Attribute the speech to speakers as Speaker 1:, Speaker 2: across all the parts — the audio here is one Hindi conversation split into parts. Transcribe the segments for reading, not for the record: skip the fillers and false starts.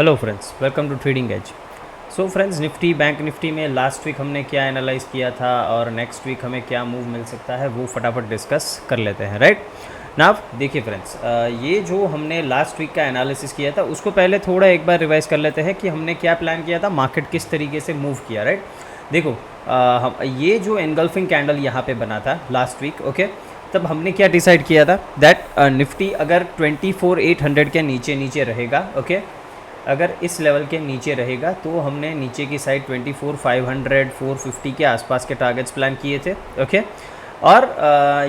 Speaker 1: Hello friends, welcome to trading edge. So friends, Nifty bank Nifty में लास्ट वीक हमने क्या एनालाइज किया था और नेक्स्ट वीक हमें क्या मूव मिल सकता है वो फटाफट डिस्कस कर लेते हैं। राइट नाउ देखिए फ्रेंड्स, ये जो हमने लास्ट वीक का एनालिसिस किया था उसको पहले थोड़ा एक बार रिवाइज कर लेते हैं कि हमने क्या प्लान किया था, मार्केट किस तरीके से मूव किया। राइट देखो, ये जो एनगल्फिंग कैंडल यहाँ पे बना था लास्ट वीक, ओके, तब हमने क्या डिसाइड किया था दैट निफ्टी अगर 24,800 के नीचे रहेगा, ओके, अगर इस लेवल के नीचे रहेगा तो हमने नीचे की साइड 24,500 450 के आसपास के टारगेट्स प्लान किए थे, ओके। और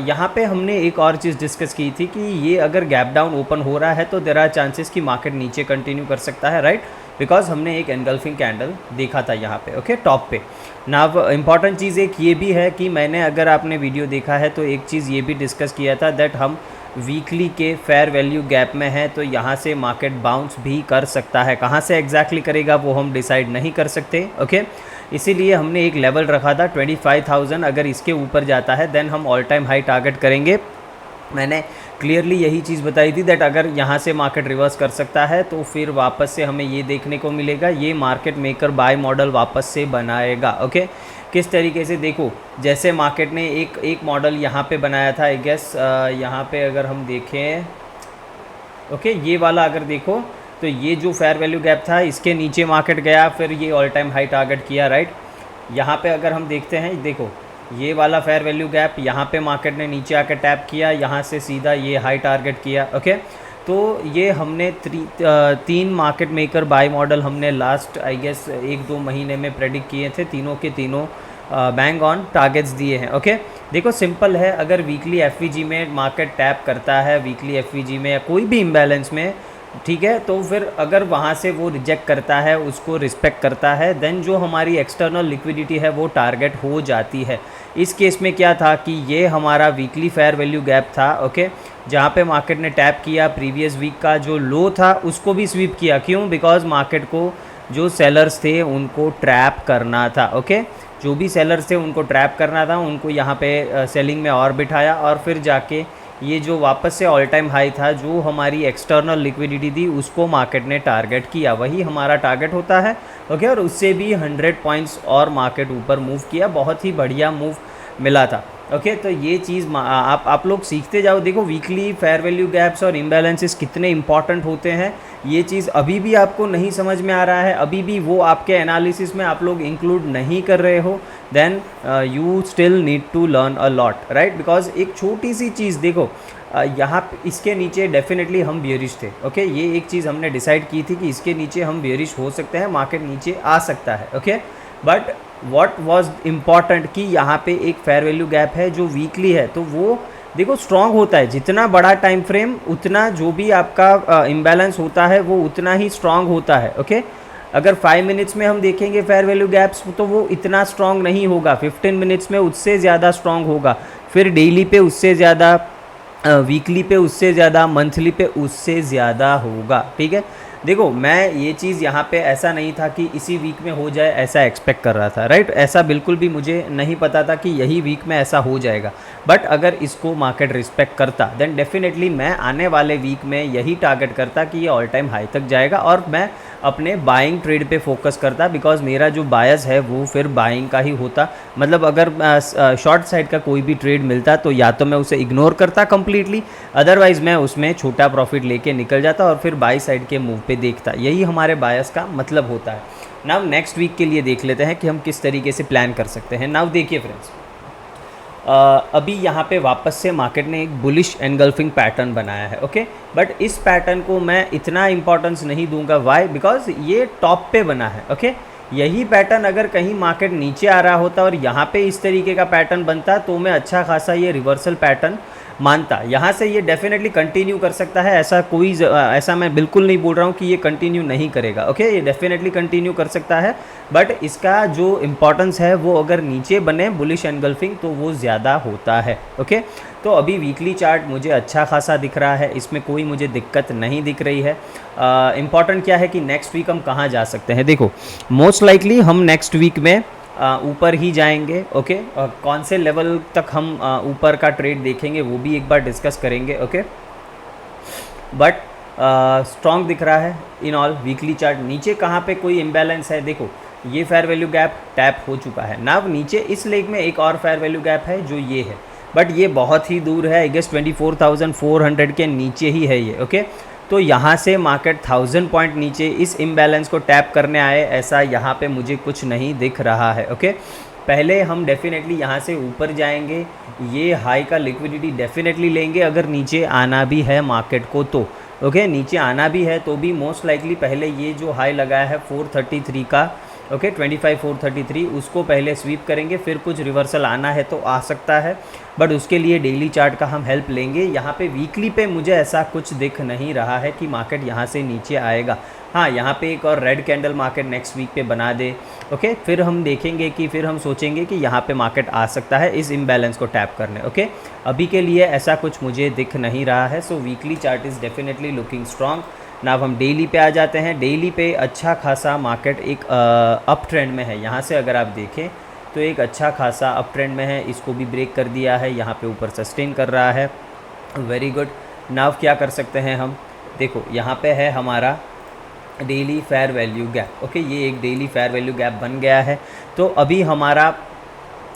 Speaker 1: यहाँ पे हमने एक और चीज़ डिस्कस की थी कि ये अगर गैप डाउन ओपन हो रहा है तो देयर आर चांसेस कि मार्केट नीचे कंटिन्यू कर सकता है, राइट, बिकॉज हमने एक एनगल्फिंग कैंडल देखा था यहाँ पे, ओके, टॉप पे। नाउ इंपॉर्टेंट चीज़ एक ये भी है कि मैंने, अगर आपने वीडियो देखा है तो एक चीज़ ये भी डिस्कस किया था दैट हम वीकली के फेयर वैल्यू गैप में है तो यहाँ से मार्केट बाउंस भी कर सकता है। कहाँ से एग्जैक्टली करेगा वो हम डिसाइड नहीं कर सकते, ओके। इसीलिए हमने एक लेवल रखा था 25,000, अगर इसके ऊपर जाता है देन हम ऑल टाइम हाई टारगेट करेंगे। मैंने क्लियरली यही चीज़ बताई थी दैट अगर यहाँ से मार्केट रिवर्स कर सकता है तो फिर वापस से हमें ये देखने को मिलेगा, ये मार्केट मेकर बाय मॉडल वापस से बनाएगा, ओके। किस तरीके से, देखो, जैसे मार्केट ने एक मॉडल यहाँ पे बनाया था, आई गेस यहाँ पे अगर हम देखें, ओके, ये वाला अगर देखो तो ये जो फेयर वैल्यू गैप था इसके नीचे मार्केट गया, फिर ये ऑल टाइम हाई टारगेट किया, राइट। यहाँ पे अगर हम देखते हैं, देखो ये वाला फेयर वैल्यू गैप, यहाँ पे मार्केट ने नीचे आकर टैप किया, यहाँ से सीधा ये हाई टारगेट किया, ओके। तो ये हमने तीन मार्केट मेकर बाय मॉडल हमने लास्ट आई गेस 1-2 महीने में प्रेडिक्ट किए थे, तीनों के तीनों बैंग ऑन टारगेट्स दिए हैं, ओके। देखो सिंपल है, अगर वीकली एफवीजी में मार्केट टैप करता है, वीकली एफवीजी में या कोई भी इम्बैलेंस में, ठीक है, तो फिर अगर वहाँ से वो रिजेक्ट करता है, उसको रिस्पेक्ट करता है, देन जो हमारी एक्सटर्नल लिक्विडिटी है वो टारगेट हो जाती है। इस केस में क्या था कि ये हमारा वीकली फेयर वैल्यू गैप था, ओके, जहाँ पे मार्केट ने टैप किया, प्रीवियस वीक का जो लो था उसको भी स्वीप किया। क्यों? बिकॉज मार्केट को जो सेलर्स थे उनको ट्रैप करना था, ओके, जो भी सेलर्स थे उनको ट्रैप करना था, उनको यहाँ पे सेलिंग में और बिठाया, और फिर जाके ये जो वापस से ऑल टाइम हाई था, जो हमारी एक्सटर्नल लिक्विडिटी थी, उसको मार्केट ने टारगेट किया, वही हमारा टारगेट होता है, ओके। और उससे भी 100 पॉइंट्स और मार्केट ऊपर मूव किया, बहुत ही बढ़िया मूव मिला था, ओके। तो ये चीज़ आप लोग सीखते जाओ। देखो वीकली फेयर वैल्यू गैप्स और इम्बैलेंसेस कितने इंपॉर्टेंट होते हैं, ये चीज़ अभी भी आपको नहीं समझ में आ रहा है, अभी भी वो आपके एनालिसिस में आप लोग इंक्लूड नहीं कर रहे हो, then you still need to learn a lot, right. Because एक छोटी सी चीज़ देखो, यहाँ इसके नीचे डेफिनेटली हम बेयरिश थे, ओके, ये एक चीज़ हमने डिसाइड की थी कि इसके नीचे हम बेयरिश हो सकते हैं, मार्केट नीचे आ सकता है, okay. But what was important कि यहाँ पे एक फेयर वैल्यू गैप है जो वीकली है, तो वो देखो स्ट्रांग होता है, जितना बड़ा टाइम फ्रेम उतना जो भी आपका इम्बैलेंस होता है वो उतना ही स्ट्रांग होता है, ओके। अगर 5 मिनट्स में हम देखेंगे फेयर वैल्यू गैप्स तो वो इतना स्ट्रांग नहीं होगा, 15 मिनट्स में उससे ज़्यादा स्ट्रांग होगा, फिर डेली पे उससे ज़्यादा, वीकली पे उससे ज़्यादा, मंथली पे उससे ज़्यादा होगा, ठीक है। देखो मैं ये चीज़ यहाँ पे ऐसा नहीं था कि इसी वीक में हो जाए, ऐसा एक्सपेक्ट कर रहा था, राइट, ऐसा बिल्कुल भी मुझे नहीं पता था कि यही वीक में ऐसा हो जाएगा। बट अगर इसको मार्केट रिस्पेक्ट करता देन डेफिनेटली मैं आने वाले वीक में यही टारगेट करता कि ये ऑल टाइम हाई तक जाएगा, और मैं अपने बाइंग ट्रेड पे फोकस करता, बिकॉज मेरा जो बायस है वो फिर बाइंग का ही होता। मतलब अगर शॉर्ट साइड का कोई भी ट्रेड मिलता तो या तो मैं उसे इग्नोर करता कम्प्लीटली, अदरवाइज़ मैं उसमें छोटा प्रॉफिट लेके निकल जाता और फिर बाई साइड के मूव पे देखता। यही हमारे बायस का मतलब होता है। नाउ नेक्स्ट वीक के लिए देख लेते हैं कि हम किस तरीके से प्लान कर सकते हैं। नाउ देखिए फ्रेंड्स, अभी यहाँ पे वापस से मार्केट ने एक बुलिश एनगल्फिंग पैटर्न बनाया है, ओके। बट इस पैटर्न को मैं इतना इंपॉर्टेंस नहीं दूंगा, वाई, बिकॉज ये टॉप पे बना है, ओके। यही पैटर्न अगर कहीं मार्केट नीचे आ रहा होता और यहाँ पे इस तरीके का पैटर्न बनता तो मैं अच्छा खासा ये रिवर्सल पैटर्न मानता। यहाँ से ये डेफिनेटली कंटिन्यू कर सकता है, ऐसा मैं बिल्कुल नहीं बोल रहा हूँ कि ये कंटिन्यू नहीं करेगा, ओके, ये डेफिनेटली कंटिन्यू कर सकता है। बट इसका जो इम्पोर्टेंस है वो अगर नीचे बने बुलिश एनगल्फिंग तो वो ज़्यादा होता है, ओके। तो अभी वीकली चार्ट मुझे अच्छा खासा दिख रहा है, इसमें कोई मुझे दिक्कत नहीं दिख रही है। इम्पॉर्टेंट क्या है कि नेक्स्ट वीक हम कहाँ जा सकते हैं। देखो मोस्ट लाइकली हम नेक्स्ट वीक में ऊपर ही जाएंगे, ओके। कौन से लेवल तक हम ऊपर का ट्रेड देखेंगे वो भी एक बार डिस्कस करेंगे, ओके। बट स्ट्रॉन्ग दिख रहा है इन ऑल वीकली चार्ट। नीचे कहाँ पे कोई इम्बैलेंस है, देखो ये फेयर वैल्यू गैप टैप हो चुका है ना। नीचे इस लेग में एक और फेयर वैल्यू गैप है जो ये है, बट ये बहुत ही दूर है, आई गेस 24,400 के नीचे ही है ये। ओके, तो यहाँ से मार्केट 1000 पॉइंट नीचे इस इम्बैलेंस को टैप करने आए, ऐसा यहाँ पे मुझे कुछ नहीं दिख रहा है। ओके, पहले हम डेफिनेटली यहाँ से ऊपर जाएंगे, ये हाई का लिक्विडिटी डेफिनेटली लेंगे अगर नीचे आना भी है मार्केट को तो। ओके, नीचे आना भी है तो भी मोस्ट लाइकली पहले ये जो हाई लगाया है 433 का, ओके 25,433, उसको पहले स्वीप करेंगे, फिर कुछ रिवर्सल आना है तो आ सकता है, बट उसके लिए डेली चार्ट का हम हेल्प लेंगे। यहाँ पे वीकली पे मुझे ऐसा कुछ दिख नहीं रहा है कि मार्केट यहाँ से नीचे आएगा। हाँ, यहाँ पे एक और red candle market next week पे बना दे, ओके, फिर हम देखेंगे कि फिर हम सोचेंगे कि यहाँ पे मार्केट आ सकता है इस इम्बैलेंस को टैप करने। ओके, अभी के लिए ऐसा कुछ मुझे दिख नहीं रहा है। सो weekly chart is definitely looking strong. ना अब हम डेली पे आ जाते हैं। डेली पे अच्छा खासा मार्केट एक अप ट्रेंड में है। यहाँ से अगर आप देखें तो एक अच्छा खासा अप ट्रेंड में है, इसको भी ब्रेक कर दिया है, यहाँ पे ऊपर सस्टेन कर रहा है, वेरी गुड। नाव क्या कर सकते हैं हम, देखो यहाँ पे है हमारा daily fair value gap. Okay, ये एक डेली फेयर वैल्यू गैप बन गया है। तो अभी हमारा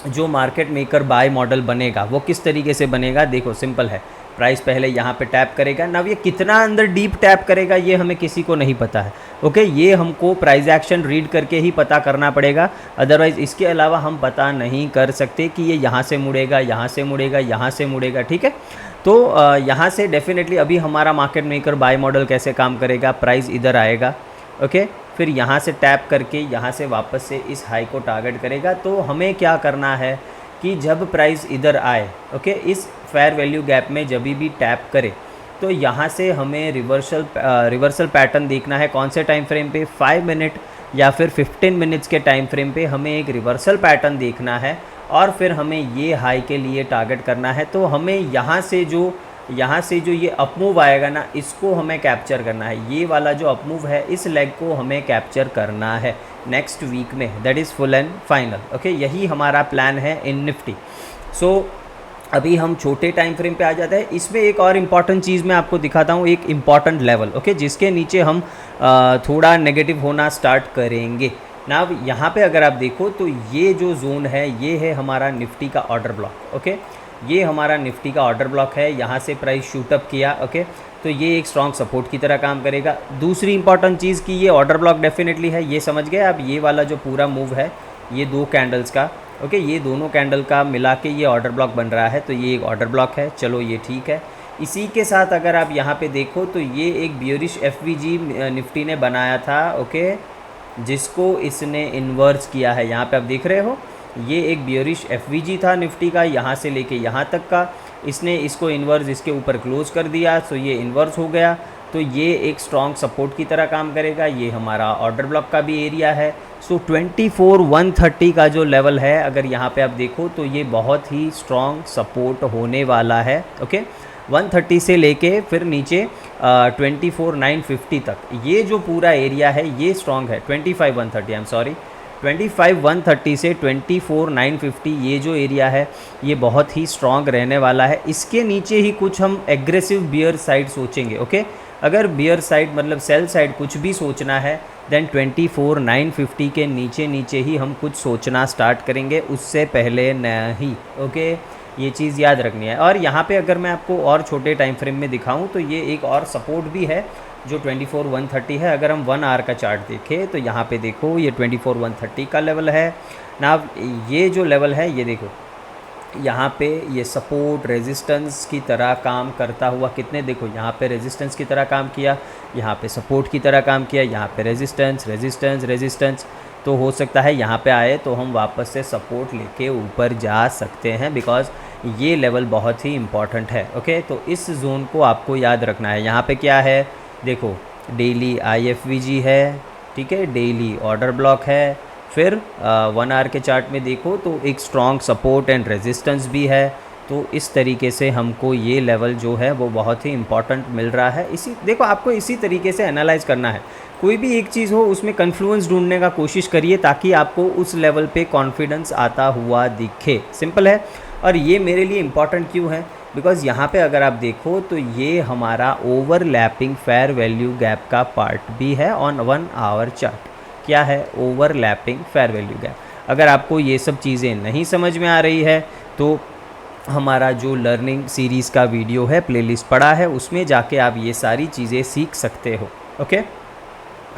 Speaker 1: जो मार्केट मेकर बाय मॉडल बनेगा वो किस तरीके से बनेगा, देखो सिंपल है, प्राइस पहले यहाँ पे टैप करेगा ना, ये कितना अंदर डीप टैप करेगा ये हमें किसी को नहीं पता है। ओके, ये हमको प्राइस एक्शन रीड करके ही पता करना पड़ेगा, अदरवाइज़ इसके अलावा हम पता नहीं कर सकते कि ये यहाँ से मुड़ेगा, यहाँ से मुड़ेगा, यहाँ से मुड़ेगा। ठीक है, तो यहाँ से डेफिनेटली अभी हमारा मार्केट मेकर बाय मॉडल कैसे काम करेगा, प्राइस इधर आएगा, ओके, फिर यहाँ से टैप करके यहाँ से वापस से इस हाई को टारगेट करेगा। तो हमें क्या करना है कि जब प्राइस इधर आए, ओके, इस फेयर वैल्यू गैप में जब भी टैप करे तो यहाँ से हमें रिवर्सल पैटर्न देखना है। कौन से टाइम फ्रेम पे, 5 मिनट या फिर 15 मिनट्स के टाइम फ्रेम पे हमें एक रिवर्सल पैटर्न देखना है और फिर हमें ये हाई के लिए टारगेट करना है। तो हमें यहाँ से जो ये अपमूव आएगा ना, इसको हमें कैप्चर करना है। ये वाला जो अपमूव है इस लेग को हमें कैप्चर करना है नेक्स्ट वीक में, that is full and final. Okay, यही हमारा प्लान है इन निफ्टी। सो अभी हम छोटे टाइम फ्रेम पे आ जाते हैं। इसमें एक और इम्पॉर्टेंट चीज़ मैं आपको दिखाता हूँ, एक इम्पॉर्टेंट लेवल, ओके, जिसके नीचे हम थोड़ा नेगेटिव होना स्टार्ट करेंगे ना। यहाँ पे अगर आप देखो तो ये जो जोन है ये है हमारा निफ्टी का ऑर्डर ब्लॉक। ओके, ये हमारा निफ्टी का ऑर्डर ब्लॉक है, यहाँ से प्राइस शूट अप किया। ओके, तो ये एक स्ट्रॉन्ग सपोर्ट की तरह काम करेगा। दूसरी इंपॉर्टेंट चीज़ कि ये ऑर्डर ब्लॉक डेफिनेटली है, ये समझ गए आप, ये वाला जो पूरा मूव है ये 2 कैंडल्स का, ओके, ये दोनों कैंडल का मिला के ये ऑर्डर ब्लॉक बन रहा है, तो ये एक ऑर्डर ब्लॉक है। चलो ये ठीक है। इसी के साथ अगर आप यहाँ पे देखो तो ये एक बियरिश एफवीजी निफ्टी ने बनाया था, ओके, जिसको इसने इन्वर्स किया है। यहाँ पे आप देख रहे हो ये एक बियरिश एफवीजी था निफ्टी का, यहाँ से लेके यहाँ तक का, इसने इसको इन्वर्स इसके ऊपर क्लोज कर दिया, सो ये इन्वर्स हो गया। तो ये एक स्ट्रॉन्ग सपोर्ट की तरह काम करेगा। ये हमारा ऑर्डर ब्लॉक का भी एरिया है। सो 24,130 का जो लेवल है अगर यहाँ पे आप देखो तो ये बहुत ही स्ट्रॉन्ग सपोर्ट होने वाला है। ओके, 130 से लेके फिर नीचे 24,950 तक ये जो पूरा एरिया है ये स्ट्रॉन्ग है। 25,130 आई एम सॉरी 25,130 से 24,950 ये जो एरिया है ये बहुत ही स्ट्रॉन्ग रहने वाला है। इसके नीचे ही कुछ हम एग्रेसिव बियर साइड सोचेंगे। ओके, अगर बियर साइड मतलब सेल साइड कुछ भी सोचना है देन 24,950 के नीचे ही हम कुछ सोचना स्टार्ट करेंगे, उससे पहले नहीं। ओके, ये चीज़ याद रखनी है। और यहाँ पे अगर मैं आपको और छोटे टाइम फ्रेम में दिखाऊं तो ये एक और सपोर्ट भी है जो 24,130 है। अगर हम 1 आवर का चार्ट देखें तो यहाँ पे देखो ये 24,130 का लेवल है ना। ये जो लेवल है ये देखो यहाँ पे ये सपोर्ट रेजिस्टेंस की तरह काम करता हुआ, कितने देखो यहाँ पे रेजिस्टेंस की तरह काम किया, यहाँ पे सपोर्ट की तरह काम किया, यहाँ पे रेजिस्टेंस। तो हो सकता है यहाँ पे आए तो हम वापस से सपोर्ट लेके ऊपर जा सकते हैं, बिकॉज ये लेवल बहुत ही इम्पॉर्टेंट है। ओके, तो इस जोन को आपको याद रखना है। यहाँ पे क्या है देखो, डेली IFVG है, ठीक है, डेली ऑर्डर ब्लॉक है, फिर 1 आवर के चार्ट में देखो तो एक स्ट्रॉन्ग सपोर्ट एंड रेजिस्टेंस भी है। तो इस तरीके से हमको ये लेवल जो है वो बहुत ही इम्पॉर्टेंट मिल रहा है। इसी देखो आपको इसी तरीके से एनालाइज करना है। कोई भी एक चीज़ हो उसमें कन्फ्लुएंस ढूंढने का कोशिश करिए ताकि आपको उस लेवल पे कॉन्फिडेंस आता हुआ दिखे। सिंपल है। और ये मेरे लिए इम्पॉर्टेंट क्यों है, बिकॉज़ यहाँ पे अगर आप देखो तो ये हमारा ओवरलैपिंग फेयर वैल्यू गैप का पार्ट भी है ऑन 1 आवर चार्ट। क्या है? Overlapping fair value gap. अगर आपको ये सब चीज़ें नहीं समझ में आ रही है तो हमारा जो लर्निंग सीरीज़ का वीडियो है, प्लेलिस्ट पड़ा है, उसमें जाके आप ये सारी चीज़ें सीख सकते हो। ओके,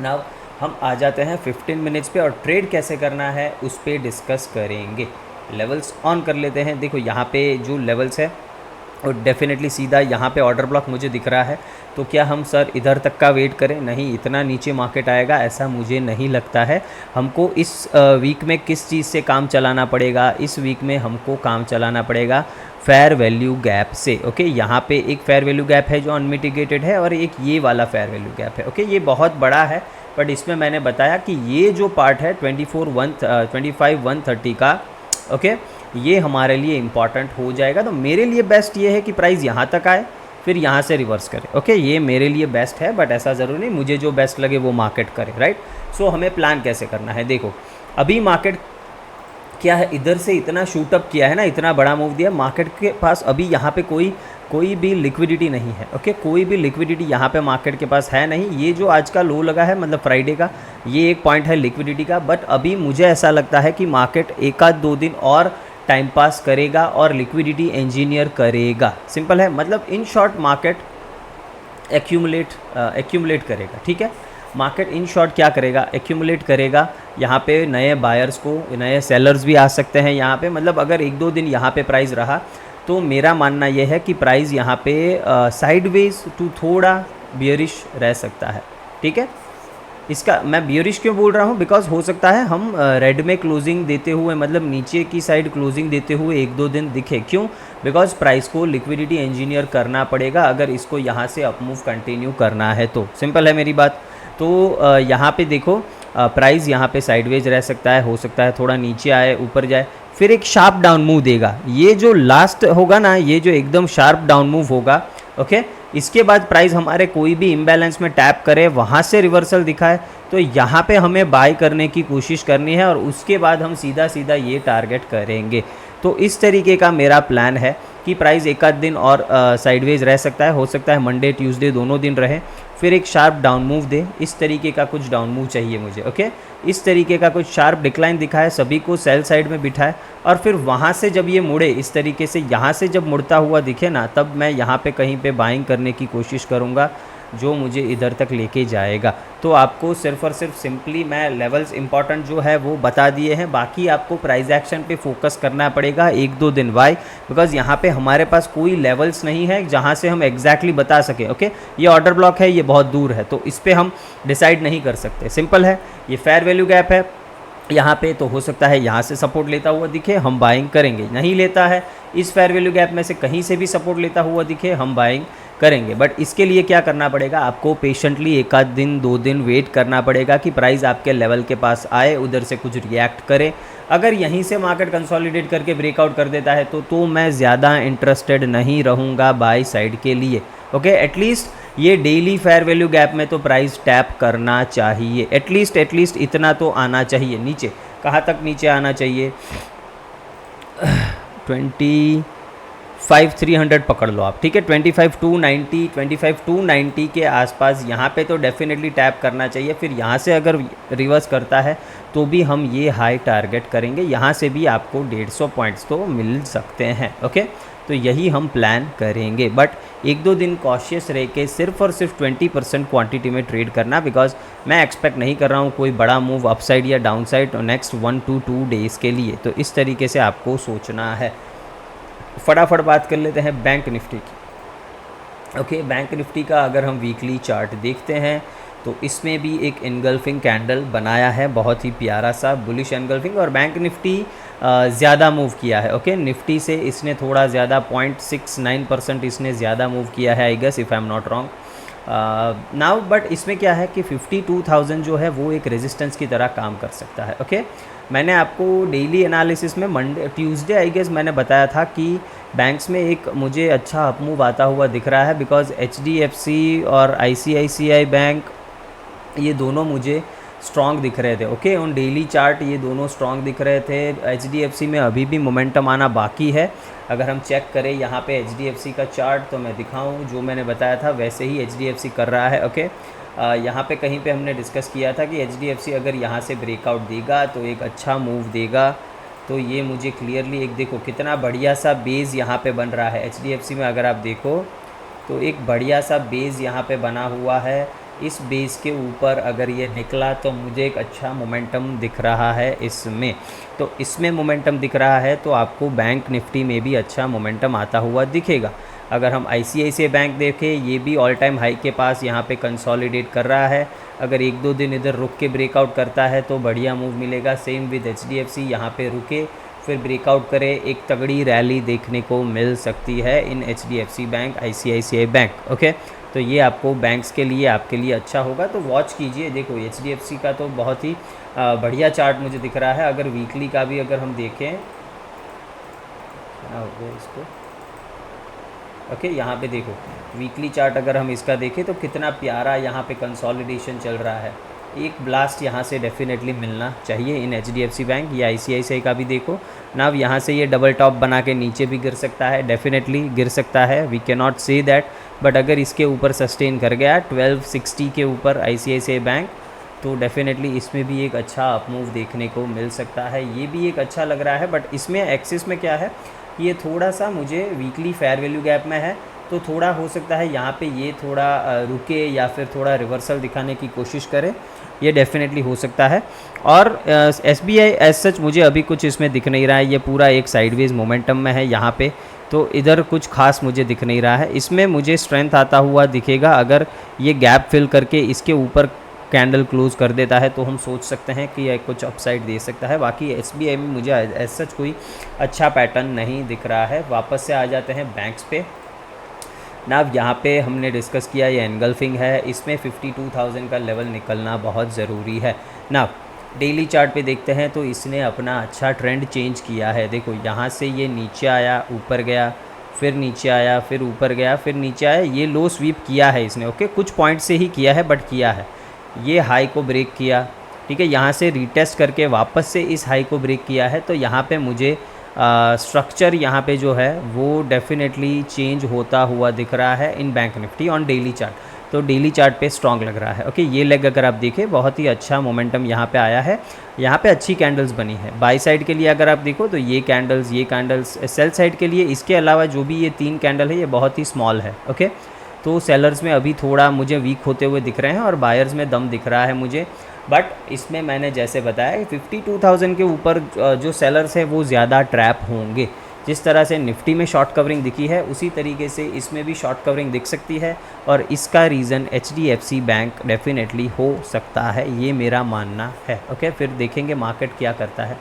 Speaker 1: नाउ हम आ जाते हैं 15 मिनट्स पे और ट्रेड कैसे करना है उस पर डिस्कस करेंगे। लेवल्स ऑन कर लेते हैं। देखो यहाँ पे जो लेवल्स है और डेफिनेटली सीधा यहाँ पे ऑर्डर ब्लॉक मुझे दिख रहा है, तो क्या हम सर इधर तक का वेट करें? नहीं, इतना नीचे मार्केट आएगा ऐसा मुझे नहीं लगता है। हमको इस वीक में किस चीज़ से काम चलाना पड़ेगा? इस वीक में हमको काम चलाना पड़ेगा फेयर वैल्यू गैप से। ओके, यहाँ पे एक फेयर वैल्यू गैप है जो अनमिटिगेटेड है और एक ये वाला फेयर वैल्यू गैप है। ओके, ये बहुत बड़ा है, बट इसमें मैंने बताया कि ये जो पार्ट है 25 130 का, ओके, ये हमारे लिए इम्पॉर्टेंट हो जाएगा। तो मेरे लिए बेस्ट ये है कि प्राइस यहाँ तक आए फिर यहाँ से रिवर्स करे। ओके, ये मेरे लिए बेस्ट है, बट ऐसा ज़रूरी नहीं, मुझे जो बेस्ट लगे वो मार्केट करे, राइट। सो हमें प्लान कैसे करना है? देखो अभी मार्केट क्या है, इधर से इतना शूट अप किया है ना, इतना बड़ा मूव दिया, मार्केट के पास अभी यहाँ पे कोई भी लिक्विडिटी नहीं है। ओके, कोई भी लिक्विडिटी यहाँ पे मार्केट के पास है नहीं। ये जो आज का लो लगा है, मतलब फ्राइडे का, ये एक पॉइंट है लिक्विडिटी का, बट अभी मुझे ऐसा लगता है कि मार्केट एक आध 2 दिन और टाइम पास करेगा और लिक्विडिटी इंजीनियर करेगा। सिंपल है, मतलब इन शॉर्ट मार्केट एक्यूमुलेट करेगा। ठीक है, मार्केट इन शॉर्ट क्या करेगा? एक्यूमुलेट करेगा। यहाँ पे नए बायर्स को, नए सेलर्स भी आ सकते हैं यहाँ पे। मतलब अगर 1-2 दिन यहाँ पे प्राइस रहा तो मेरा मानना यह है कि प्राइस यहाँ पे साइडवेज टू थोड़ा बियरिश रह सकता है। ठीक है, इसका मैं बियरिश क्यों बोल रहा हूँ? बिकॉज हो सकता है हम रेड में क्लोजिंग देते हुए, मतलब नीचे की साइड क्लोजिंग देते हुए 1-2 दिन दिखे। क्यों? बिकॉज प्राइस को लिक्विडिटी इंजीनियर करना पड़ेगा अगर इसको यहाँ से अपमूव कंटिन्यू करना है तो। सिंपल है मेरी बात। तो यहाँ पे देखो प्राइस यहाँ पे साइडवेज रह सकता है, हो सकता है थोड़ा नीचे आए, ऊपर जाए, फिर एक शार्प डाउन मूव देगा। ये जो लास्ट होगा ना, ये जो एकदम शार्प डाउन मूव होगा, ओके, इसके बाद प्राइस हमारे कोई भी इम्बैलेंस में टैप करे, वहाँ से रिवर्सल दिखाए, तो यहाँ पे हमें बाय करने की कोशिश करनी है और उसके बाद हम सीधा सीधा ये टारगेट करेंगे। तो इस तरीके का मेरा प्लान है कि प्राइस एक आध दिन और साइडवेज रह सकता है, हो सकता है मंडे ट्यूसडे दोनों दिन रहे, फिर एक शार्प डाउन मूव दे। इस तरीके का कुछ डाउन मूव चाहिए मुझे। ओके, इस तरीके का कुछ शार्प डिक्लाइन दिखाए, सभी को सेल साइड में बिठाए और फिर वहाँ से जब ये मुड़े, इस तरीके से यहाँ से जब मुड़ता हुआ दिखे ना, तब मैं यहाँ पे कहीं पे बाइंग करने की कोशिश करूँगा जो मुझे इधर तक लेके जाएगा। तो आपको सिर्फ और सिर्फ सिंपली मैं लेवल्स इंपॉर्टेंट जो है वो बता दिए हैं, बाकी आपको प्राइस एक्शन पे फोकस करना पड़ेगा 1-2 दिन। वाई? बिकॉज यहाँ पे हमारे पास कोई लेवल्स नहीं है जहाँ से हम एग्जैक्टली बता सकें। ओके, ये ऑर्डर ब्लॉक है, ये बहुत दूर है, तो इस पर हम डिसाइड नहीं कर सकते। सिंपल है, ये फेयर वैल्यू गैप है यहाँ पे, तो हो सकता है यहाँ से सपोर्ट लेता हुआ दिखे, हम बाइंग करेंगे। नहीं लेता है, इस फेयर वैल्यू गैप में से कहीं से भी सपोर्ट लेता हुआ दिखे, हम बाइंग करेंगे। बट इसके लिए क्या करना पड़ेगा? आपको पेशेंटली 1 आध दिन 2 दिन वेट करना पड़ेगा कि प्राइस आपके लेवल के पास आए, उधर से कुछ रिएक्ट करे। अगर यहीं से मार्केट कंसोलिडेट करके ब्रेकआउट कर देता है तो मैं ज़्यादा इंटरेस्टेड नहीं रहूँगा बाय साइड के लिए। ओके, एटलीस्ट ये डेली फेयर वैल्यू गैप में तो प्राइस टैप करना चाहिए, एटलीस्ट इतना तो आना चाहिए नीचे। कहाँ तक नीचे आना चाहिए? 25,300 पकड़ लो आप। ठीक है, 25,290 के आसपास यहाँ पे तो डेफिनेटली टैप करना चाहिए। फिर यहाँ से अगर रिवर्स करता है तो भी हम ये हाई टारगेट करेंगे, यहाँ से भी आपको 150 पॉइंट्स तो मिल सकते हैं। ओके, तो यही हम प्लान करेंगे। बट 1-2 दिन कॉशियस रह के सिर्फ और सिर्फ 20% क्वांटिटी में ट्रेड करना, बिकॉज मैं एक्सपेक्ट नहीं कर रहा हूँ कोई बड़ा मूव अपसाइड या डाउनसाइड नेक्स्ट 1 to 2 डेज़ के लिए। तो इस तरीके से आपको सोचना है। फटाफट बात कर लेते हैं बैंक निफ्टी की। ओके, बैंक निफ्टी का अगर हम वीकली चार्ट देखते हैं तो इसमें भी एक एनगल्फिंग कैंडल बनाया है, बहुत ही प्यारा सा बुलिश एनगल्फिंग, और बैंक निफ्टी ज़्यादा मूव किया है। ओके, निफ्टी से इसने थोड़ा ज़्यादा 0.69% इसने ज़्यादा मूव किया है, I guess, if I am not wrong now. But इसमें क्या है कि 52,000 जो है वो एक रेजिस्टेंस की तरह काम कर सकता है। ओके, मैंने आपको डेली एनालिसिस में मंडे ट्यूसडे आई गेस मैंने बताया था कि बैंक्स में एक मुझे अच्छा अपमूव आता हुआ दिख रहा है, बिकॉज HDFC और ICICI बैंक ये दोनों मुझे स्ट्रॉन्ग दिख रहे थे। ओके, ऑन डेली चार्ट ये दोनों स्ट्रॉन्ग दिख रहे थे। एचडीएफसी में अभी भी मोमेंटम आना बाकी है। अगर हम चेक करें यहाँ पे एचडीएफसी का चार्ट, तो मैं दिखाऊँ, जो मैंने बताया था वैसे ही एचडीएफसी कर रहा है। ओके, यहाँ पे कहीं पे हमने डिस्कस किया था कि एचडीएफसी अगर यहाँ से ब्रेकआउट देगा तो एक अच्छा मूव देगा। तो ये मुझे क्लियरली एक देखो कितना बढ़िया सा बेस यहाँ पे बन रहा है एचडीएफसी में। अगर आप देखो तो एक बढ़िया सा बेस यहाँ पे बना हुआ है। इस बेस के ऊपर अगर ये निकला तो मुझे एक अच्छा मोमेंटम दिख रहा है इसमें। तो इसमें मोमेंटम दिख रहा है तो आपको बैंक निफ्टी में भी अच्छा मोमेंटम आता हुआ दिखेगा। अगर हम आईसीआईसीआई बैंक देखें, ये भी ऑल टाइम हाई के पास यहाँ पे कंसोलिडेट कर रहा है। अगर एक दो दिन इधर रुक के ब्रेकआउट करता है तो बढ़िया मूव मिलेगा। सेम विद एचडीएफसी, यहाँ पे रुके फिर ब्रेकआउट करे, एक तगड़ी रैली देखने को मिल सकती है इन HDFC bank, ICICI bank. Okay, तो ये आपको बैंक्स के लिए आपके लिए अच्छा होगा, तो वॉच कीजिए। देखो एचडीएफसी का तो बहुत ही बढ़िया चार्ट मुझे दिख रहा है। अगर वीकली का भी अगर हम देखें, क्या हो गया इसको, ओके, यहाँ पे देखो वीकली चार्ट अगर हम इसका देखें तो कितना प्यारा यहाँ पे कंसोलिडेशन चल रहा है। एक ब्लास्ट यहाँ से डेफिनेटली मिलना चाहिए इन एचडीएफसी बैंक या आईसीआईसीआई का भी। देखो ना, यहाँ से ये डबल टॉप बना के नीचे भी गिर सकता है, डेफिनेटली गिर सकता है, we can not say that. But अगर इसके ऊपर सस्टेन कर गया 1260 के ऊपर आईसीआईसीआई बैंक, तो डेफिनेटली इसमें भी एक अच्छा अपमूव देखने को मिल सकता है। ये भी एक अच्छा लग रहा है। बट इसमें एक्सिस में क्या है, ये थोड़ा सा मुझे वीकली फेयर वैल्यू गैप में है, तो थोड़ा हो सकता है यहाँ पे ये थोड़ा रुके या फिर थोड़ा रिवर्सल दिखाने की कोशिश करे, ये डेफिनेटली हो सकता है। और एसबीआई एज सच मुझे अभी कुछ इसमें दिख नहीं रहा है, ये पूरा एक साइडवेज मोमेंटम में है यहाँ पे, तो इधर कुछ खास मुझे दिख नहीं रहा है। इसमें मुझे स्ट्रेंथ आता हुआ दिखेगा अगर ये गैप फिल करके इसके ऊपर कैंडल क्लोज कर देता है, तो हम सोच सकते हैं कि यह कुछ अपसाइड दे सकता है। बाकी एसबीआई में मुझे एज सच कोई अच्छा पैटर्न नहीं दिख रहा है। वापस से आ जाते हैं बैंक्स पे ना। यहाँ पे हमने डिस्कस किया ये एनगल्फिंग है, इसमें 52,000 का लेवल निकलना बहुत ज़रूरी है ना। डेली चार्ट पे देखते हैं तो इसने अपना अच्छा ट्रेंड चेंज किया है। देखो यहाँ से ये नीचे आया, ऊपर गया, फिर नीचे आया, फिर ऊपर गया, फिर नीचे आया, ये लो स्वीप किया है इसने। ओके, कुछ पॉइंट से ही किया है बट किया है। ये हाई को ब्रेक किया, ठीक है, यहाँ से रीटेस्ट करके वापस से इस हाई को ब्रेक किया है। तो यहाँ पे मुझे स्ट्रक्चर यहाँ पे जो है वो डेफिनेटली चेंज होता हुआ दिख रहा है in bank Nifty on daily chart. तो डेली चार्ट पे स्ट्रॉन्ग लग रहा है। ओके, ये लेग अगर आप देखें बहुत ही अच्छा मोमेंटम यहाँ पे आया है, यहाँ पे अच्छी कैंडल्स बनी है। बाई साइड के लिए अगर आप देखो तो ये कैंडल्स सेल साइड के लिए, इसके अलावा जो भी ये 3 कैंडल है ये बहुत ही स्मॉल है। ओके, तो सेलर्स में अभी थोड़ा मुझे वीक होते हुए दिख रहे हैं और बायर्स में दम दिख रहा है मुझे। बट इसमें मैंने जैसे बताया 52,000 के ऊपर जो सेलर्स है वो ज़्यादा ट्रैप होंगे। जिस तरह से निफ्टी में शॉर्ट कवरिंग दिखी है उसी तरीके से इसमें भी शॉर्ट कवरिंग दिख सकती है, और इसका रीज़न एचडीएफसी बैंक डेफिनेटली हो सकता है, ये मेरा मानना है। ओके, फिर देखेंगे मार्केट क्या करता है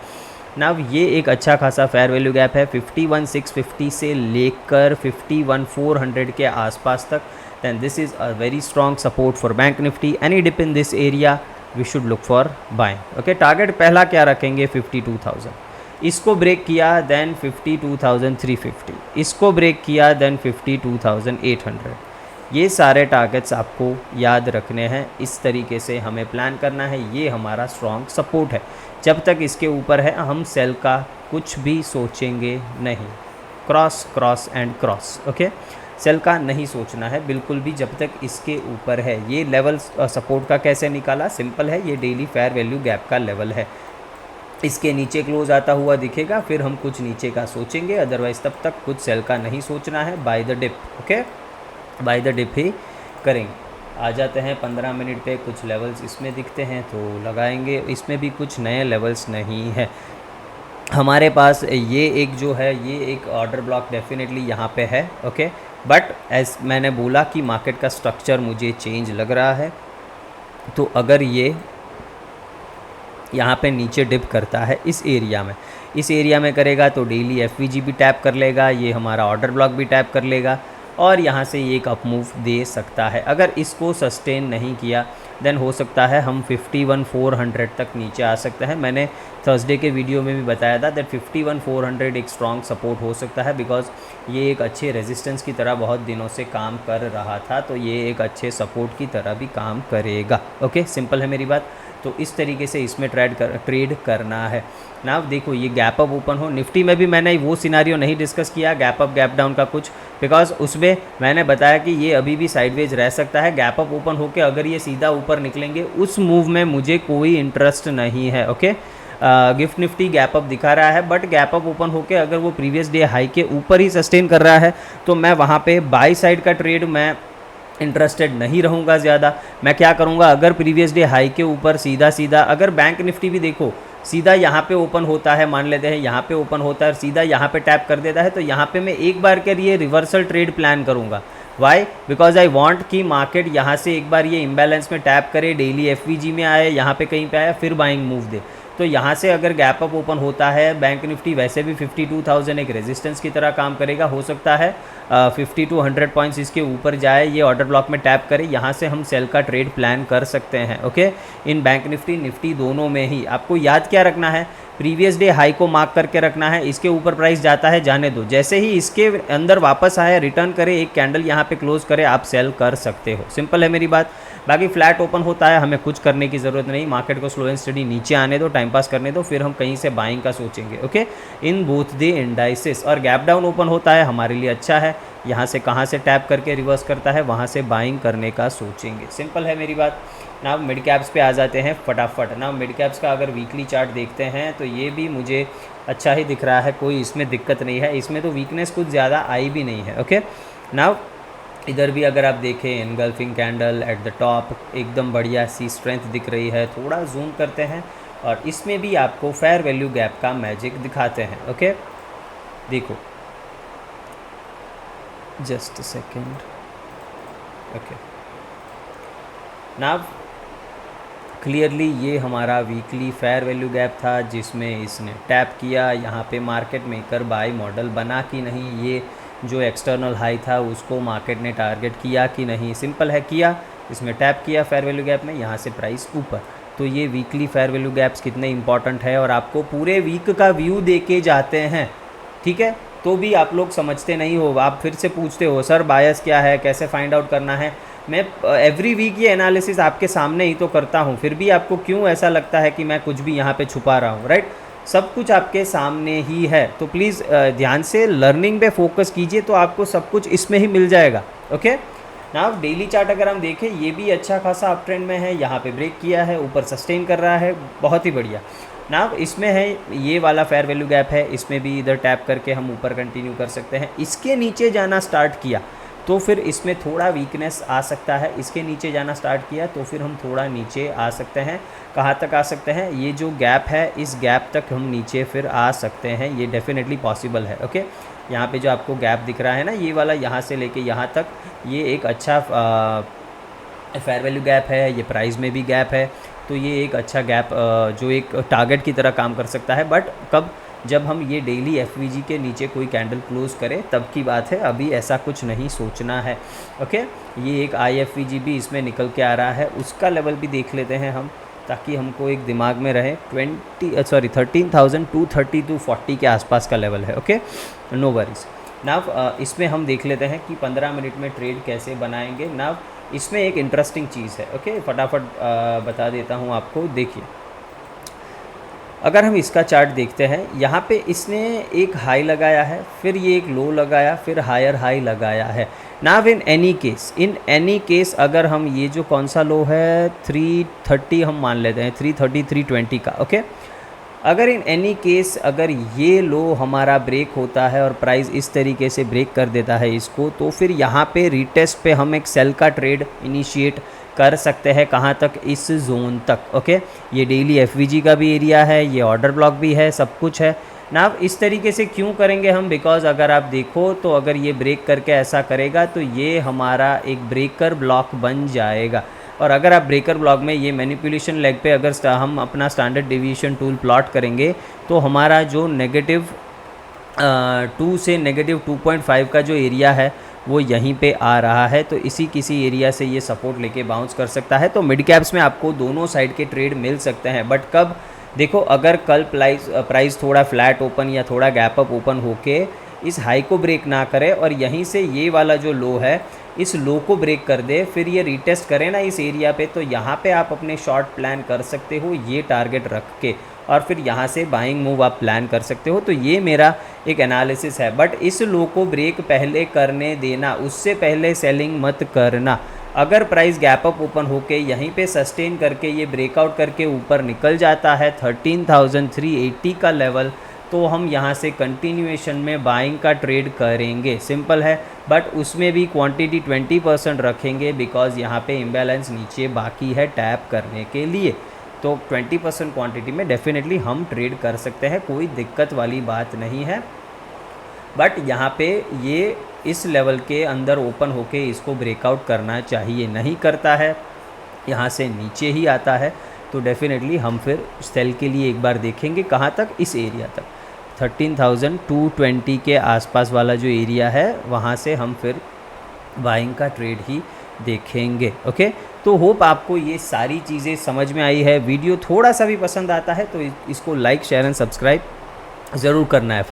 Speaker 1: ना। ये एक अच्छा खासा फेयर वैल्यू गैप है 51,650 से लेकर 51,400 के आसपास तक। Then this is a very strong support for bank Nifty. Any dip in this area we should look for buying. Okay, target पहला क्या रखेंगे 52,000, इसको ब्रेक किया देन 52,350, इसको ब्रेक किया देन 52,800। ये सारे टारगेट्स आपको याद रखने हैं, इस तरीके से हमें प्लान करना है। ये हमारा स्ट्रॉन्ग सपोर्ट है, जब तक इसके ऊपर है हम सेल का कुछ भी सोचेंगे नहीं। Cross and cross. Okay, sell का नहीं सोचना है बिल्कुल भी जब तक इसके ऊपर है। ये लेवल सपोर्ट का कैसे निकाला, सिंपल है, ये डेली फेयर वैल्यू गैप का लेवल है। इसके नीचे क्लोज आता हुआ दिखेगा फिर हम कुछ नीचे का सोचेंगे, अदरवाइज़ तब तक कुछ सेल का नहीं सोचना है। Buy the dip, okay, buy the dip ही करेंगे। आ जाते हैं 15 मिनट पे, कुछ लेवल्स इसमें दिखते हैं तो लगाएंगे। इसमें भी कुछ नए लेवल्स नहीं है हमारे पास। ये एक जो है ये एक ऑर्डर ब्लॉक डेफिनेटली यहाँ पे है। ओके, बट एज मैंने बोला कि मार्केट का स्ट्रक्चर मुझे चेंज लग रहा है, तो अगर ये यहाँ पे नीचे डिप करता है इस एरिया में करेगा तो डेली एफवीजी भी टैप कर लेगा, ये हमारा ऑर्डर ब्लॉक भी टैप कर लेगा और यहाँ से ये एक अप मूव दे सकता है। अगर इसको सस्टेन नहीं किया देन हो सकता है हम 51,400 तक नीचे आ सकते हैं। मैंने थर्सडे के वीडियो में भी बताया था दैट 51,400 एक स्ट्रॉन्ग सपोर्ट हो सकता है, बिकॉज ये एक अच्छे रेजिस्टेंस की तरह बहुत दिनों से काम कर रहा था, तो ये एक अच्छे सपोर्ट की तरह भी काम करेगा। ओके, सिंपल है मेरी बात। तो इस तरीके से इसमें ट्रेड करना है ना। देखो ये गैप अप ओपन हो, निफ्टी में भी मैंने वो सिनारियो नहीं डिस्कस किया गैप अप गैप डाउन का कुछ, बिकॉज उसमें मैंने बताया कि ये अभी भी साइडवेज रह सकता है। गैप अप ओपन होकर अगर ये सीधा ऊपर निकलेंगे उस मूव में मुझे कोई इंटरेस्ट नहीं है। Okay, gift Nifty gap up दिखा रहा है, बट गैप अप ओपन होकर अगर वो प्रीवियस डे हाई के ऊपर ही सस्टेन कर रहा है तो मैं वहाँ पे बाई साइड का ट्रेड मैं इंटरेस्टेड नहीं रहूँगा ज़्यादा। मैं क्या करूँगा, अगर प्रीवियस डे हाई के ऊपर सीधा अगर बैंक निफ्टी भी देखो सीधा यहाँ पे ओपन होता है, मान लेते हैं यहाँ पे ओपन होता है और सीधा यहाँ पे टैप कर देता है, तो यहाँ पे मैं एक बार के लिए रिवर्सल ट्रेड प्लान करूँगा। वाई? बिकॉज आई वांट कि मार्केट यहाँ से एक बार ये इम्बैलेंस में टैप करे, डेली एफवीजी में आए, यहाँ पे कहीं पे आया, फिर बाइंग मूव दे। तो यहाँ से अगर गैप अप ओपन होता है, बैंक निफ्टी वैसे भी 52,000 एक रेजिस्टेंस की तरह काम करेगा, हो सकता है 50 to 100 पॉइंट्स इसके ऊपर जाए, ये ऑर्डर ब्लॉक में टैप करे, यहाँ से हम सेल का ट्रेड प्लान कर सकते हैं। ओके, इन बैंक निफ्टी दोनों में ही आपको याद क्या रखना है, प्रीवियस डे हाई को मार्क करके रखना है। इसके ऊपर प्राइस जाता है जाने दो, जैसे ही इसके अंदर वापस आए, रिटर्न करे, एक कैंडल यहाँ पे क्लोज करे, आप सेल कर सकते हो। सिंपल है मेरी बात। बाकी फ्लैट ओपन होता है, हमें कुछ करने की ज़रूरत नहीं, मार्केट को स्लो एंड स्टडी नीचे आने दो, टाइम पास करने दो, फिर हम कहीं से बाइंग का सोचेंगे। Okay, in both the indices. और गैप डाउन ओपन होता है हमारे लिए अच्छा है, यहाँ से कहाँ से टैप करके रिवर्स करता है वहाँ से बाइंग करने का सोचेंगे। सिंपल है मेरी बात। ना मिड कैप्स पे आ जाते हैं फटाफट ना। मिड कैप्स का अगर वीकली चार्ट देखते हैं तो ये भी मुझे अच्छा ही दिख रहा है, कोई इसमें दिक्कत नहीं है, इसमें तो वीकनेस कुछ ज़्यादा आई भी नहीं है। ओके, नाउ इधर भी अगर आप देखें engulfing candle at the top, एकदम बढ़िया सी स्ट्रेंथ दिख रही है। थोड़ा जूम करते हैं और इसमें भी आपको फेयर वैल्यू गैप का मैजिक दिखाते हैं। ओके, देखो just second. Okay, now clearly ये हमारा वीकली फेयर वैल्यू गैप था जिसमें इसने टैप किया। यहाँ पे मार्केट मेकर बाय मॉडल बना कि नहीं, ये जो एक्सटर्नल हाई था उसको मार्केट ने टारगेट किया कि नहीं, सिंपल है किया। इसमें टैप किया फेयर वैल्यू गैप में, यहाँ से प्राइस ऊपर। तो ये वीकली फेयर वैल्यू गैप्स कितने इंपॉर्टेंट है और आपको पूरे वीक का व्यू दे के जाते हैं, ठीक है। तो भी आप लोग समझते नहीं हो, आप फिर से पूछते हो सर बायस क्या है, कैसे फाइंड आउट करना है। मैं एवरी वीक ये एनालिसिस आपके सामने ही तो करता हूँ, फिर भी आपको क्यों ऐसा लगता है कि मैं कुछ भी यहाँ पे छुपा रहा हूँ, राइट। सब कुछ आपके सामने ही है, तो प्लीज़ ध्यान से लर्निंग पे फोकस कीजिए, तो आपको सब कुछ इसमें ही मिल जाएगा। ओके, ना डेली चार्ट अगर हम देखें, ये भी अच्छा खासा अप ट्रेंड में है, यहाँ पे ब्रेक किया है, ऊपर सस्टेन कर रहा है, बहुत ही बढ़िया। ना इसमें है ये वाला फेयर वैल्यू गैप है, इसमें भी इधर टैप करके हम ऊपर कंटिन्यू कर सकते हैं। इसके नीचे जाना स्टार्ट किया तो फिर इसमें थोड़ा वीकनेस आ सकता है, इसके नीचे जाना स्टार्ट किया तो फिर हम थोड़ा नीचे आ सकते हैं। कहाँ तक आ सकते हैं, ये जो गैप है इस गैप तक हम नीचे फिर आ सकते हैं, ये डेफिनेटली पॉसिबल है। ओके, यहाँ पे जो आपको गैप दिख रहा है ना, ये वाला यहाँ से लेके यहाँ तक, ये एक अच्छा फेयर वैल्यू गैप है, ये प्राइस में भी गैप है, तो ये एक अच्छा गैप जो एक टारगेट की तरह काम कर सकता है। बट कब, जब हम ये डेली एफवीजी के नीचे कोई कैंडल क्लोज करें तब की बात है, अभी ऐसा कुछ नहीं सोचना है। ओके, ये एक IFVG भी इसमें निकल के आ रहा है, उसका लेवल भी देख लेते हैं हम, ताकि हमको एक दिमाग में रहे। 13,230 to 40 के आसपास का लेवल है। Okay, no worries. नाव इसमें हम देख लेते हैं कि 15 मिनट में ट्रेड कैसे बनाएंगे। नाव इसमें एक इंटरेस्टिंग चीज़ है, ओके, फटाफट बता देता हूँ आपको। देखिए, अगर हम इसका चार्ट देखते हैं, यहाँ पे इसने एक हाई लगाया है, फिर ये एक लो लगाया, फिर हायर हाई लगाया है। नाव इन एनी केस अगर हम ये जो कौन सा लो है 330 हम मान लेते हैं, 330 320 का। ओके, अगर इन एनी केस अगर ये लो हमारा ब्रेक होता है और प्राइस इस तरीके से ब्रेक कर देता है इसको, तो फिर यहाँ पे रीटेस्ट पे हम एक सेल का ट्रेड इनिशिएट कर सकते हैं। कहाँ तक, इस जोन तक। ओके, ये डेली एफवीजी का भी एरिया है, ये ऑर्डर ब्लॉक भी है, सब कुछ है ना। इस तरीके से क्यों करेंगे हम, बिकॉज अगर आप देखो तो अगर ये ब्रेक करके ऐसा करेगा तो ये हमारा एक ब्रेकर ब्लॉक बन जाएगा। और अगर आप ब्रेकर ब्लॉक में ये मैनिपुलेशन लेग पे अगर हम अपना स्टैंडर्ड डेविएशन टूल प्लॉट करेंगे तो हमारा जो -2 से -2.5 का जो एरिया है वो यहीं पे आ रहा है, तो इसी किसी एरिया से ये सपोर्ट लेके बाउंस कर सकता है। तो मिड कैप्स में आपको दोनों साइड के ट्रेड मिल सकते हैं, बट कब, देखो अगर कल प्राइस थोड़ा फ्लैट ओपन या थोड़ा गैप अप ओपन होके इस हाई को ब्रेक ना करे और यहीं से ये वाला जो लो है इस लो को ब्रेक कर दे, फिर ये रीटेस्ट करे ना इस एरिया पे, तो यहाँ पे आप अपने शॉर्ट प्लान कर सकते हो ये टारगेट रख के, और फिर यहाँ से बाइंग मूव आप प्लान कर सकते हो। तो ये मेरा एक एनालिसिस है, बट इस लो को ब्रेक पहले करने देना, उससे पहले सेलिंग मत करना। अगर प्राइस गैप अप ओपन होके यहीं पे सस्टेन करके ये ब्रेकआउट करके ऊपर निकल जाता है 13,380 का लेवल, तो हम यहाँ से कंटिन्यूएशन में बाइंग का ट्रेड करेंगे, सिंपल है। बट उसमें भी क्वांटिटी 20% रखेंगे, बिकॉज यहाँ पे इम्बैलेंस नीचे बाकी है टैप करने के लिए। तो 20% क्वांटिटी में डेफिनेटली हम ट्रेड कर सकते हैं, कोई दिक्कत वाली बात नहीं है। बट यहाँ पे ये इस लेवल के अंदर ओपन होके इसको ब्रेकआउट करना चाहिए, नहीं करता है यहाँ से नीचे ही आता है, तो डेफिनेटली हम फिर सेल के लिए एक बार देखेंगे कहाँ तक, इस एरिया तक 13,220 के आसपास वाला जो एरिया है वहाँ से हम फिर बाइंग का ट्रेड ही देखेंगे। ओके, तो होप आपको ये सारी चीज़ें समझ में आई है। वीडियो थोड़ा सा भी पसंद आता है तो इसको लाइक शेयर एंड सब्सक्राइब ज़रूर करना है।